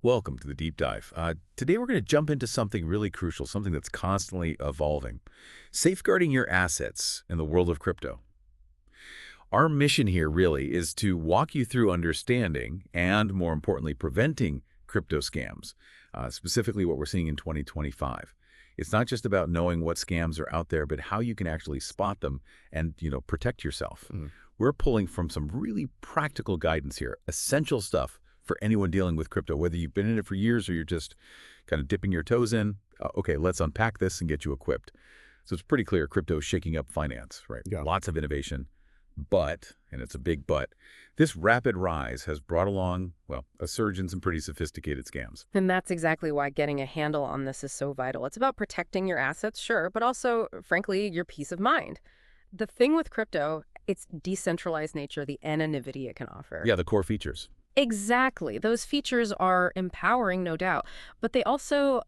Welcome to the deep dive. Today we're going to jump into something really crucial, something that's constantly evolving. Safeguarding your assets in the world of crypto. Our mission here really is to walk you through understanding and, more importantly, preventing crypto scams, specifically what we're seeing in 2025. It's not just about knowing what scams are out there, but how you can actually spot them and, protect yourself. We're pulling from some really practical guidance here, essential stuff for anyone dealing with crypto, whether you've been in it for years or you're just kind of dipping your toes in. Okay, let's unpack this and get you equipped. So it's pretty clear crypto is shaking up finance, right? Yeah. Lots of innovation, but, and it's a big but, this rapid rise has brought along, well, a surge in some pretty sophisticated scams. And that's exactly why getting a handle on this is so vital. It's about protecting your assets, sure, but also, frankly, your peace of mind. The thing with crypto, its decentralized nature, the anonymity it can offer. Yeah, the core features. Exactly. Those features are empowering, no doubt, but they also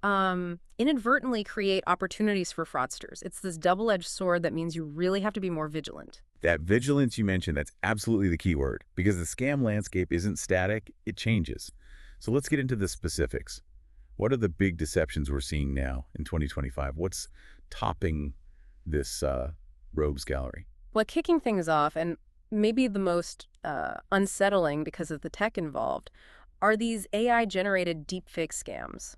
inadvertently create opportunities for fraudsters. It's this double-edged sword that means you really have to be more vigilant. That vigilance you mentioned, that's absolutely the key word, because the scam landscape isn't static, it changes. So let's get into the specifics. What are the big deceptions we're seeing now in 2025? What's topping this rogues gallery? Well, kicking things off, and maybe the most unsettling because of the tech involved, are these AI-generated deepfake scams.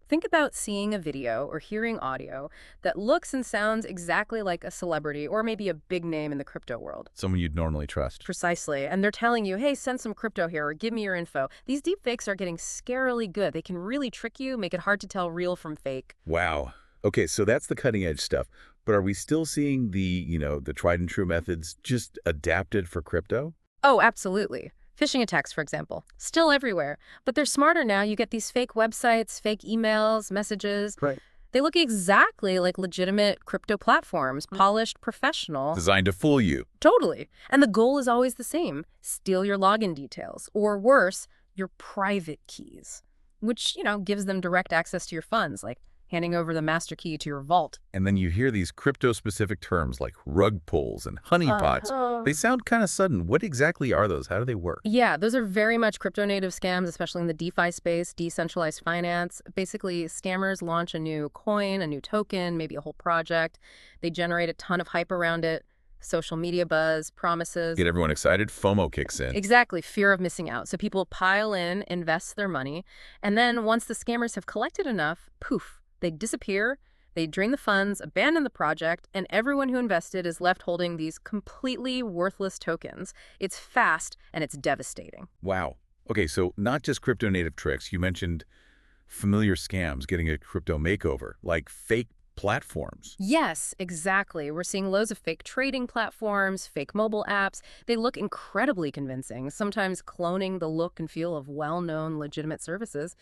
Think about seeing a video or hearing audio that looks and sounds exactly like a celebrity or maybe a big name in the crypto world. Someone you'd normally trust. Precisely. And they're telling you, hey, send some crypto here or give me your info. These deepfakes are getting scarily good. They can really trick you, make it hard to tell real from fake. Wow. Okay, so that's the cutting edge stuff. But are we still seeing the tried and true methods just adapted for crypto? Oh, absolutely. Phishing attacks, for example, still everywhere. But they're smarter now. You get these fake websites, fake emails, messages. Right. They look exactly like legitimate crypto platforms, polished, professional. Designed to fool you. Totally. And the goal is always the same. Steal your login details, or worse, your private keys, which, gives them direct access to your funds, like handing over the master key to your vault. And then you hear these crypto-specific terms like rug pulls and honeypots. They sound kind of sudden. What exactly are those? How do they work? Yeah, those are very much crypto-native scams, especially in the DeFi space, decentralized finance. Basically, scammers launch a new coin, a new token, maybe a whole project. They generate a ton of hype around it, social media buzz, promises. Get everyone excited, FOMO kicks in. Exactly, fear of missing out. So people pile in, invest their money, and then once the scammers have collected enough, poof, they disappear, they drain the funds, abandon the project, and everyone who invested is left holding these completely worthless tokens. It's fast and it's devastating. Wow. Okay, so not just crypto-native tricks. You mentioned familiar scams getting a crypto makeover, like fake platforms. Yes, exactly. We're seeing loads of fake trading platforms, fake mobile apps. They look incredibly convincing, sometimes cloning the look and feel of well-known legitimate services,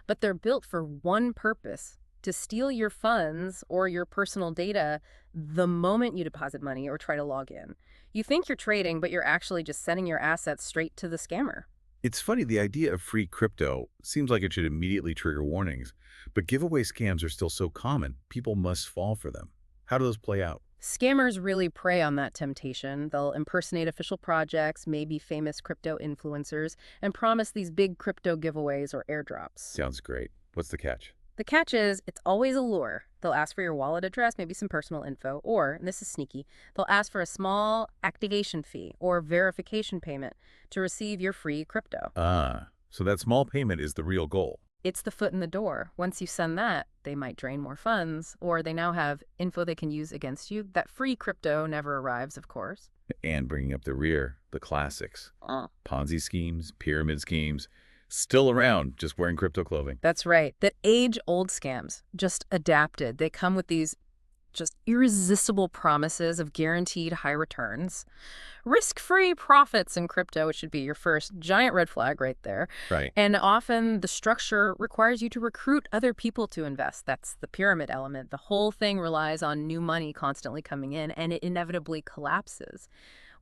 but they're built for one purpose: to steal your funds or your personal data the moment you deposit money or try to log in. You think you're trading, but you're actually just sending your assets straight to the scammer. It's funny, the idea of free crypto seems like it should immediately trigger warnings, but giveaway scams are still so common, people must fall for them. How do those play out? Scammers really prey on that temptation. They'll impersonate official projects, maybe famous crypto influencers, and promise these big crypto giveaways or airdrops. Sounds great. What's the catch? The catch is, it's always a lure. They'll ask for your wallet address, maybe some personal info, or, and this is sneaky, they'll ask for a small activation fee or verification payment to receive your free crypto. So that small payment is the real goal. It's the foot in the door. Once you send that, they might drain more funds, or they now have info they can use against you. That free crypto never arrives, of course. And bringing up the rear, the classics. Ponzi schemes, pyramid schemes, still around, just wearing crypto clothing. That's right. That age-old scams, just adapted. They come with these just irresistible promises of guaranteed high returns. Risk-free profits in crypto, which should be your first giant red flag right there. Right. And often the structure requires you to recruit other people to invest. That's the pyramid element. The whole thing relies on new money constantly coming in, and it inevitably collapses.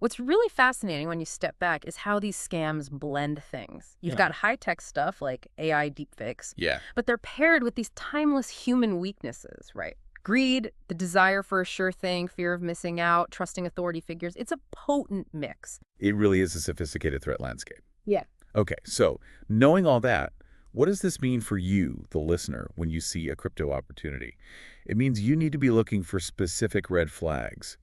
What's really fascinating when you step back is how these scams blend things. You've got high-tech stuff like AI deepfakes, Yeah. but they're paired with these timeless human weaknesses, right? Greed, the desire for a sure thing, fear of missing out, trusting authority figures. It's a potent mix. It really is a sophisticated threat landscape. Yeah. Okay, so knowing all that, What does this mean for you, the listener, when you see a crypto opportunity? It means you need to be looking for specific red flags.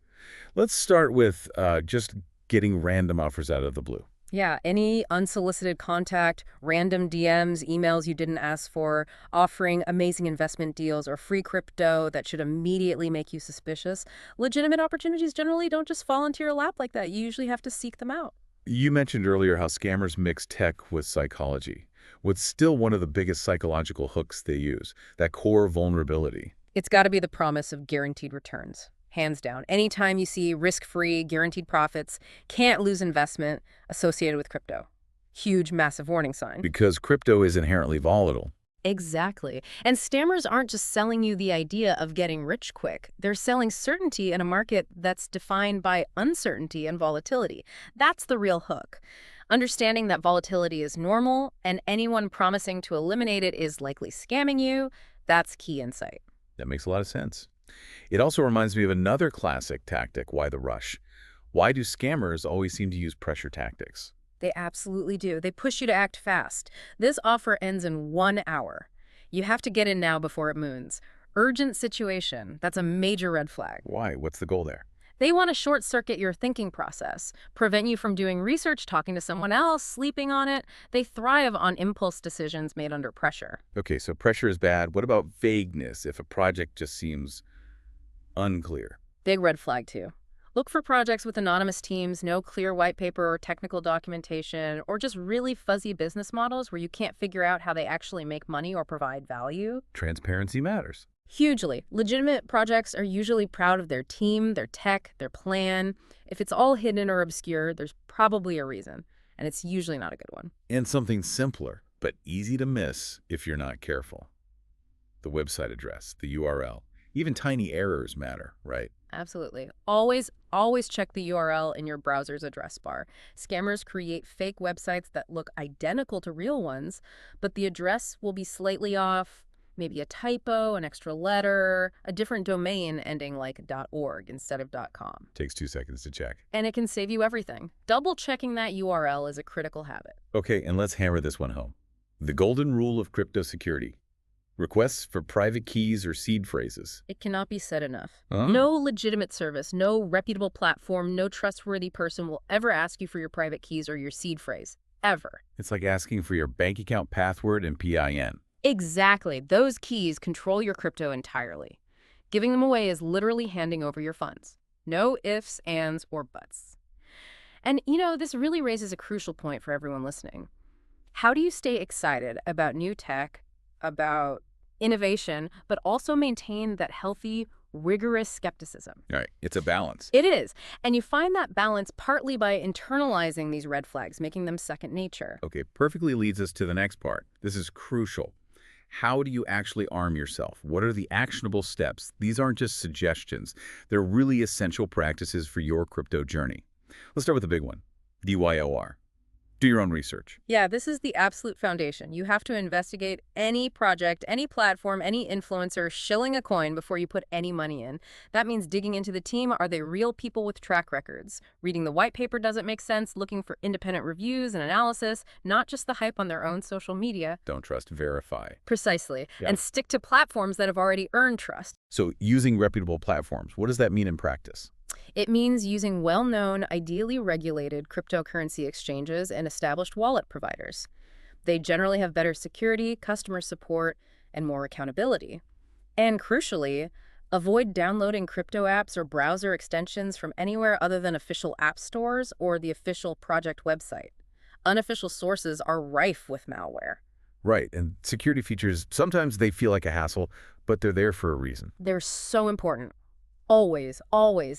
Let's start with just getting random offers out of the blue. Yeah, any unsolicited contact, random DMs, emails you didn't ask for, offering amazing investment deals or free crypto that should immediately make you suspicious. Legitimate opportunities generally don't just fall into your lap like that. You usually have to seek them out. You mentioned earlier how scammers mix tech with psychology. What's still one of the biggest psychological hooks they use, that core vulnerability. It's got to be the promise of guaranteed returns. Hands down. Anytime you see risk-free, guaranteed profits, can't lose investment associated with crypto. Huge, massive warning sign. Because crypto is inherently volatile. Exactly. And scammers aren't just selling you the idea of getting rich quick. They're selling certainty in a market that's defined by uncertainty and volatility. That's the real hook. Understanding that volatility is normal and anyone promising to eliminate it is likely scamming you, that's key insight. That makes a lot of sense. It also reminds me of another classic tactic, why the rush? Why do scammers always seem to use pressure tactics? They absolutely do. They push you to act fast. This offer ends in 1 hour. You have to get in now before it moons. Urgent situation. That's a major red flag. Why? What's the goal there? They want to short-circuit your thinking process, prevent you from doing research, talking to someone else, sleeping on it. They thrive on impulse decisions made under pressure. Okay, so pressure is bad. What about vagueness if a project just seems unclear? Big red flag, too. Look for projects with anonymous teams, no clear white paper or technical documentation, or just really fuzzy business models where you can't figure out how they actually make money or provide value. Transparency matters. Hugely. Legitimate projects are usually proud of their team, their tech, their plan. If it's all hidden or obscure, there's probably a reason, and it's usually not a good one. And something simpler, but easy to miss if you're not careful. The website address, the URL. Even tiny errors matter, right? Absolutely. Always check the URL in your browser's address bar. Scammers create fake websites that look identical to real ones, but the address will be slightly off, maybe a typo, an extra letter, a different domain ending like .org instead of .com. Takes 2 seconds to check. And it can save you everything. Double checking that URL is a critical habit. Okay, and let's hammer this one home. The golden rule of crypto security. Requests for private keys or seed phrases. It cannot be said enough. Huh? No legitimate service, no reputable platform, no trustworthy person will ever ask you for your private keys or your seed phrase. Ever. It's like asking for your bank account password and PIN. Exactly. Those keys control your crypto entirely. Giving them away is literally handing over your funds. No ifs, ands, or buts. And, this really raises a crucial point for everyone listening. How do you stay excited about new tech, about innovation, but also maintain that healthy, rigorous skepticism? Right, it's a balance. It is. And you find that balance partly by internalizing these red flags, making them second nature. Okay, perfectly leads us to the next part. This is crucial. How do you actually arm yourself? What are the actionable steps? These aren't just suggestions. They're really essential practices for your crypto journey. Let's start with the big one, DYOR. Do your own research. Yeah, this is the absolute foundation. You have to investigate any project, any platform, any influencer shilling a coin before you put any money in. That means digging into the team. Are they real people with track records? Reading the white paper doesn't make sense. Looking for independent reviews and analysis, not just the hype on their own social media. Don't trust, verify. Precisely. Yeah. And stick to platforms that have already earned trust. So using reputable platforms, what does that mean in practice? It means using well-known, ideally regulated cryptocurrency exchanges and established wallet providers. They generally have better security, customer support, and more accountability. And crucially, avoid downloading crypto apps or browser extensions from anywhere other than official app stores or the official project website. Unofficial sources are rife with malware. Right, and security features, sometimes they feel like a hassle, but they're there for a reason. They're so important. Always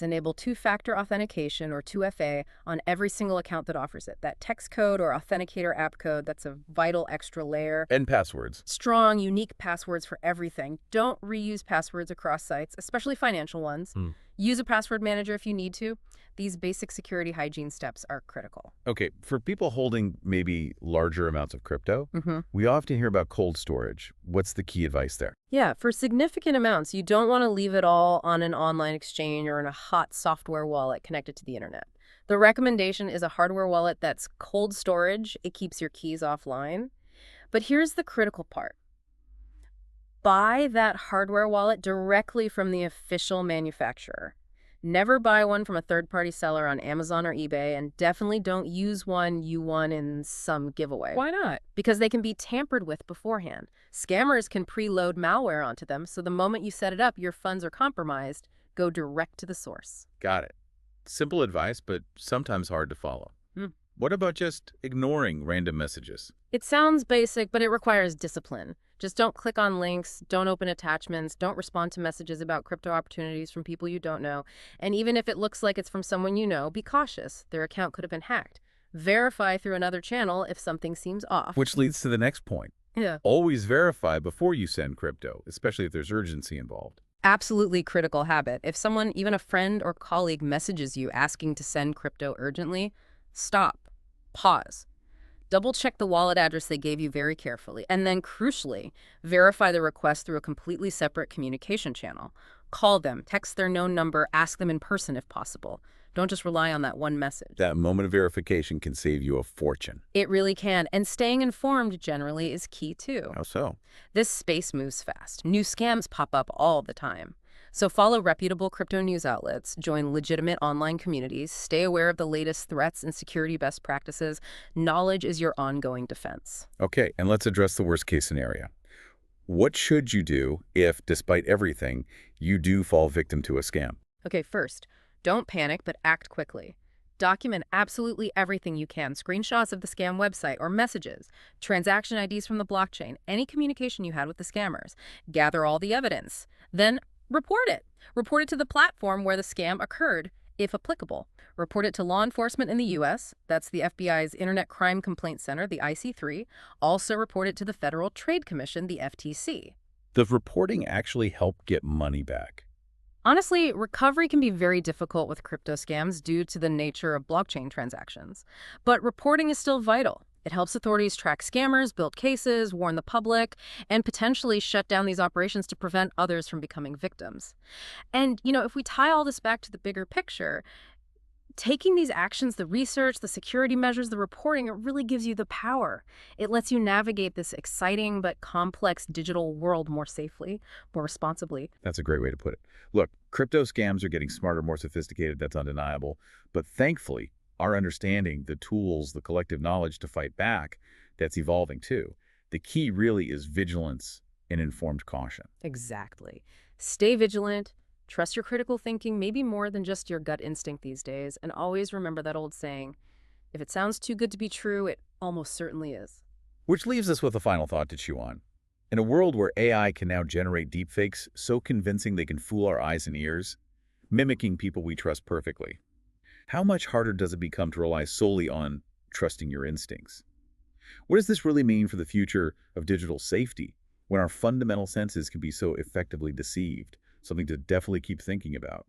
enable two-factor authentication or 2FA on every single account that offers it. That text code or authenticator app code, that's a vital extra layer. And passwords. Strong, unique passwords for everything. Don't reuse passwords across sites, especially financial ones. Use a password manager if you need to. These basic security hygiene steps are critical. Okay, for people holding maybe larger amounts of crypto, we often hear about cold storage. What's the key advice there? Yeah, for significant amounts, you don't want to leave it all on an online exchange or in a hot software wallet connected to the internet. The recommendation is a hardware wallet that's cold storage. It keeps your keys offline. But here's the critical part. Buy that hardware wallet directly from the official manufacturer. Never buy one from a third-party seller on Amazon or eBay, and definitely don't use one you won in some giveaway. Why not? Because they can be tampered with beforehand. Scammers can preload malware onto them, so the moment you set it up, your funds are compromised. Go direct to the source. Got it. Simple advice, but sometimes hard to follow. Hmm. What about just ignoring random messages? It sounds basic, but it requires discipline. Just don't click on links, don't open attachments, don't respond to messages about crypto opportunities from people you don't know. And even if it looks like it's from someone you know, be cautious. Their account could have been hacked. Verify through another channel if something seems off. Which leads to the next point. Yeah. Always verify before you send crypto, especially if there's urgency involved. Absolutely critical habit. If someone, even a friend or colleague, messages you asking to send crypto urgently, stop. Pause. Double-check the wallet address they gave you very carefully, and then, crucially, verify the request through a completely separate communication channel. Call them, text their known number, ask them in person if possible. Don't just rely on that one message. That moment of verification can save you a fortune. It really can, and staying informed generally is key too. How so? This space moves fast. New scams pop up all the time. So follow reputable crypto news outlets, join legitimate online communities, stay aware of the latest threats and security best practices. Knowledge is your ongoing defense. Okay, and let's address the worst case scenario. What should you do if, despite everything, you do fall victim to a scam? Okay, first, don't panic, but act quickly. Document absolutely everything you can, screenshots of the scam website or messages, transaction IDs from the blockchain, any communication you had with the scammers. Gather all the evidence. Then report it. Report it to the platform where the scam occurred, if applicable. Report it to law enforcement in the U.S., that's the FBI's Internet Crime Complaint Center, the IC3. Also report it to the Federal Trade Commission, the FTC. Does reporting actually help get money back? Honestly, recovery can be very difficult with crypto scams due to the nature of blockchain transactions. But reporting is still vital. It helps authorities track scammers, build cases, warn the public, and potentially shut down these operations to prevent others from becoming victims. And, if we tie all this back to the bigger picture, taking these actions, the research, the security measures, the reporting, it really gives you the power. It lets you navigate this exciting but complex digital world more safely, more responsibly. That's a great way to put it. Look, crypto scams are getting smarter, more sophisticated, that's undeniable. But thankfully, our understanding, the tools, the collective knowledge to fight back, that's evolving too. The key really is vigilance and informed caution. Exactly. Stay vigilant. Trust your critical thinking, maybe more than just your gut instinct these days. And always remember that old saying, if it sounds too good to be true, it almost certainly is. Which leaves us with a final thought to chew on. In a world where AI can now generate deepfakes so convincing they can fool our eyes and ears, mimicking people we trust perfectly, how much harder does it become to rely solely on trusting your instincts? What does this really mean for the future of digital safety when our fundamental senses can be so effectively deceived? Something to definitely keep thinking about.